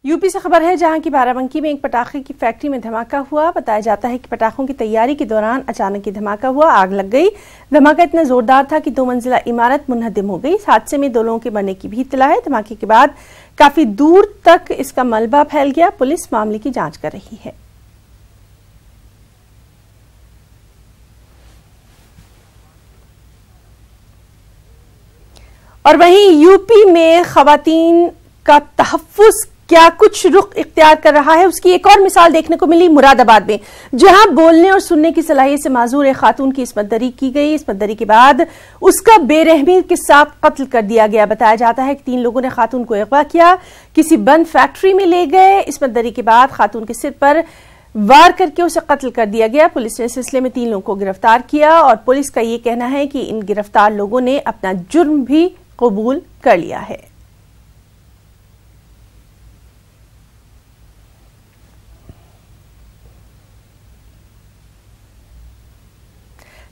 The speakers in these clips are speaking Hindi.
यूपी से खबर है, जहां की बाराबंकी में एक पटाखे की फैक्ट्री में धमाका हुआ। बताया जाता है कि पटाखों की तैयारी के दौरान अचानक ही धमाका हुआ, आग लग गई। धमाका इतना जोरदार था कि 2 मंजिला इमारत मुनहदिम हो गई। इस हादसे में 2 लोगों के मरने की भी इत्तला है। धमाके के बाद काफी दूर तक इसका मलबा फैल गया। पुलिस मामले की जांच कर रही है। और वहीं यूपी में खवातीन का तहफ्फुज़ क्या कुछ रुख इख्तियार कर रहा है, उसकी एक और मिसाल देखने को मिली मुरादाबाद में, जहां बोलने और सुनने की सलाहियत से माजूर एक खातून की इस्मतदरी की गई। इस्मतदरी के बाद उसका बेरहमी के साथ कत्ल कर दिया गया। बताया जाता है कि 3 लोगों ने खातून को अगवा किया, किसी बंद फैक्ट्री में ले गए। इस्मतदरी के बाद खातून के सिर पर वार करके उसे कत्ल कर दिया गया। पुलिस ने इस सिलसिले में 3 लोगों को गिरफ्तार किया और पुलिस का यह कहना है कि इन गिरफ्तार लोगों ने अपना जुर्म भी कबूल कर लिया है।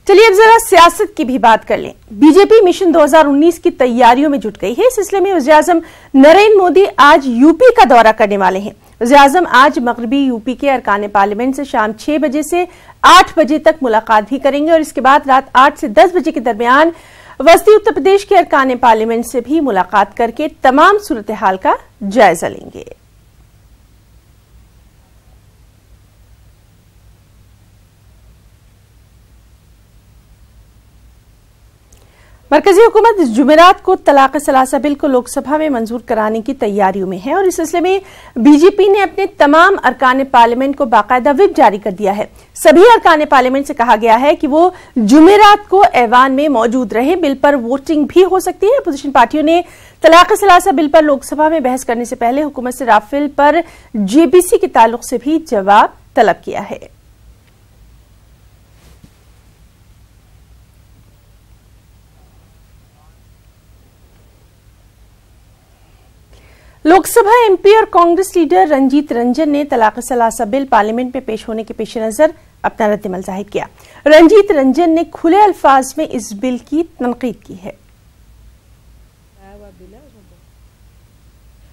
चलिए अब जरा सियासत की भी बात कर लें। बीजेपी मिशन 2019 की तैयारियों में जुट गई है। इस सिलसिले में वज़ीर-ए-आज़म नरेंद्र मोदी आज यूपी का दौरा करने वाले हैं। वज़ीर-ए-आज़म आज मगरबी यूपी के अरकान पार्लियामेंट से शाम 6 बजे से 8 बजे तक मुलाकात भी करेंगे और इसके बाद रात 8 से 10 बजे के दरमियान वस्ती उत्तर प्रदेश के अरकान पार्लियामेंट से भी मुलाकात करके तमाम सूरत हाल का जायजा लेंगे। मरकजी हुकूमत जुमेरात को तलाक सलासा बिल को लोकसभा में मंजूर कराने की तैयारियों में है और इस सिलसिले में बीजेपी ने अपने तमाम अरकान पार्लियामेंट को बाकायदा व्हिप जारी कर दिया है। सभी अरकान पार्लियामेंट से कहा गया है कि वो जुमेरात को ऐवान में मौजूद रहे। बिल पर वोटिंग भी हो सकती है। अपोजिशन पार्टियों ने तलाक सलासा बिल पर लोकसभा में बहस करने से पहले हुकूमत से राफेल पर जेबीसी के ताल्लुक से भी जवाब तलब किया है। लोकसभा एमपी और कांग्रेस लीडर रंजीत रंजन ने तलाक सलासा बिल पार्लियामेंट में पेश होने के पेश नजर अपना रद्दमल जाहिर किया। रंजीत रंजन ने खुले अल्फाज में इस बिल की तनकीद की है।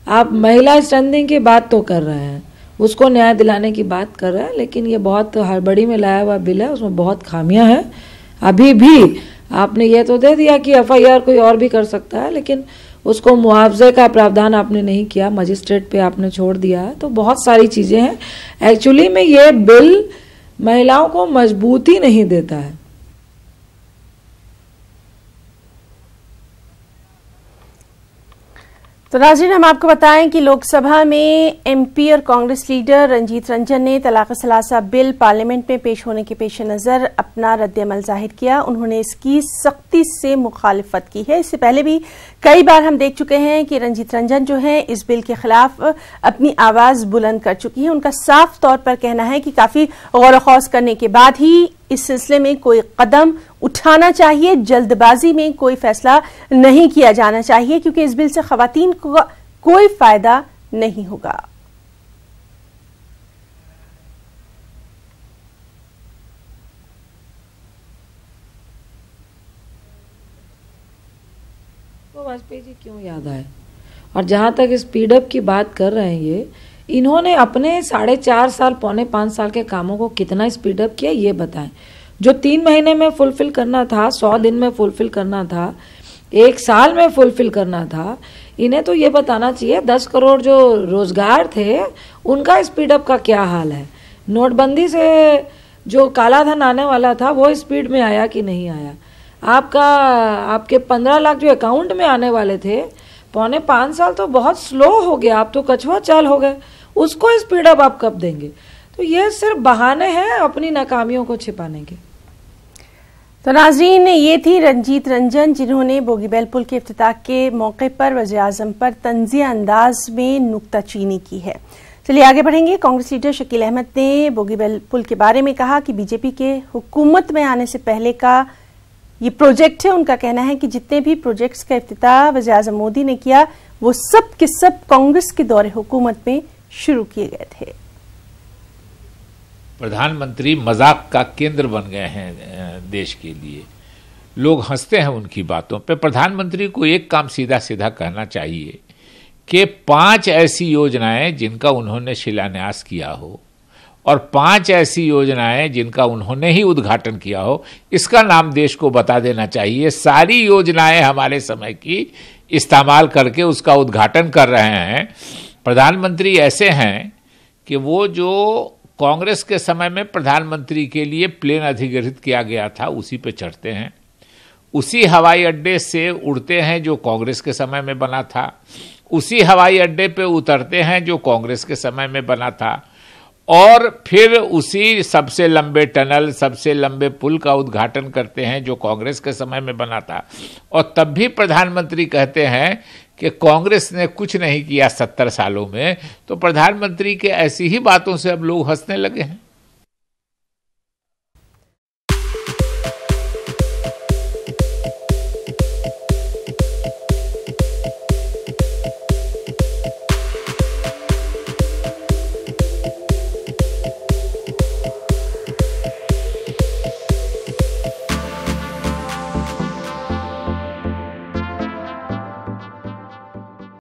आप महिला स्टैंडिंग की बात तो कर रहे हैं, उसको न्याय दिलाने की बात कर रहे हैं, लेकिन ये बहुत हड़बड़ी में लाया हुआ बिल है, उसमें बहुत खामियां हैं। अभी भी आपने ये तो दे दिया कि एफआईआर कोई और भी कर सकता है, लेकिन उसको मुआवजे का प्रावधान आपने नहीं किया, मजिस्ट्रेट पे आपने छोड़ दिया है। तो बहुत सारी चीजें हैं। एक्चुअली में ये बिल महिलाओं को मजबूती नहीं देता है। तो नाज़रीन, हम आपको बताएं कि लोकसभा में एमपी और कांग्रेस लीडर रंजीत रंजन ने तलाक सलासा बिल पार्लियामेंट में पेश होने के पेश नज़र अपना रद्दमल जाहिर किया। उन्होंने इसकी सख्ती से मुखालिफत की है। इससे पहले भी कई बार हम देख चुके हैं कि रंजीत रंजन जो है इस बिल के खिलाफ अपनी आवाज बुलंद कर चुकी है। उनका साफ तौर पर कहना है कि काफी गौर खौज करने के बाद ही इस सिलसिले में कोई कदम उठाना चाहिए। जल्दबाजी में कोई फैसला नहीं किया जाना चाहिए, क्योंकि इस बिल से खवातीन को कोई फायदा नहीं होगा। तो वाजपेयी जी क्यों याद आए? और जहां तक स्पीडअप की बात कर रहे हैं, इन्होंने अपने 4.5 साल पौने 5 साल के कामों को कितना स्पीडअप किया ये बताएं। जो 3 महीने में फुलफिल करना था, 100 दिन में फुलफिल करना था, 1 साल में फुलफिल करना था, इन्हें तो ये बताना चाहिए 10 करोड़ जो रोजगार थे उनका स्पीडअप का क्या हाल है। नोटबंदी से जो काला धन आने वाला था वो स्पीड में आया कि नहीं आया। आपके 15 लाख जो अकाउंट में आने वाले थे, पौने 5 साल तो बहुत स्लो हो गया, आप तो कछुआ चाल हो गए। उसको स्पीडअप आप कब देंगे? तो ये सिर्फ बहाने हैं अपनी नाकामियों को छिपाने के। तो नाज़रीन, ये थी रंजीत रंजन, जिन्होंने बोगीबील पुल के इफ्तिताह के मौके पर वज़ीर-ए-आज़म पर तंज़िया अंदाज में नुक्ताचीनी की है। चलिए आगे बढ़ेंगे। कांग्रेस लीडर शकील अहमद ने बोगीबील पुल के बारे में कहा कि बीजेपी के हुकूमत में आने से पहले का ये प्रोजेक्ट है। उनका कहना है कि जितने भी प्रोजेक्ट्स का इफ्तिताह वज़ीर-ए-आज़म मोदी ने किया वो सब के सब कांग्रेस के दौरे हुकूमत में शुरू किए गए थे। प्रधानमंत्री मजाक का केंद्र बन गए हैं देश के लिए। लोग हंसते हैं उनकी बातों पे। प्रधानमंत्री को एक काम सीधा सीधा कहना चाहिए कि 5 ऐसी योजनाएं जिनका उन्होंने शिलान्यास किया हो और 5 ऐसी योजनाएं जिनका उन्होंने ही उद्घाटन किया हो, इसका नाम देश को बता देना चाहिए। सारी योजनाएं हमारे समय की इस्तेमाल करके उसका उद्घाटन कर रहे हैं। प्रधानमंत्री ऐसे हैं कि वो जो कांग्रेस के समय में प्रधानमंत्री के लिए प्लेन अधिग्रहित किया गया था उसी पे चढ़ते हैं, उसी हवाई अड्डे से उड़ते हैं जो कांग्रेस के समय में बना था, उसी हवाई अड्डे पे उतरते हैं जो कांग्रेस के समय में बना था, और फिर उसी सबसे लंबे टनल, सबसे लंबे पुल का उद्घाटन करते हैं जो कांग्रेस के समय में बना था। और तब भी प्रधानमंत्री कहते हैं कि कांग्रेस ने कुछ नहीं किया 70 सालों में। तो प्रधानमंत्री के ऐसी ही बातों से अब लोग हंसने लगे हैं।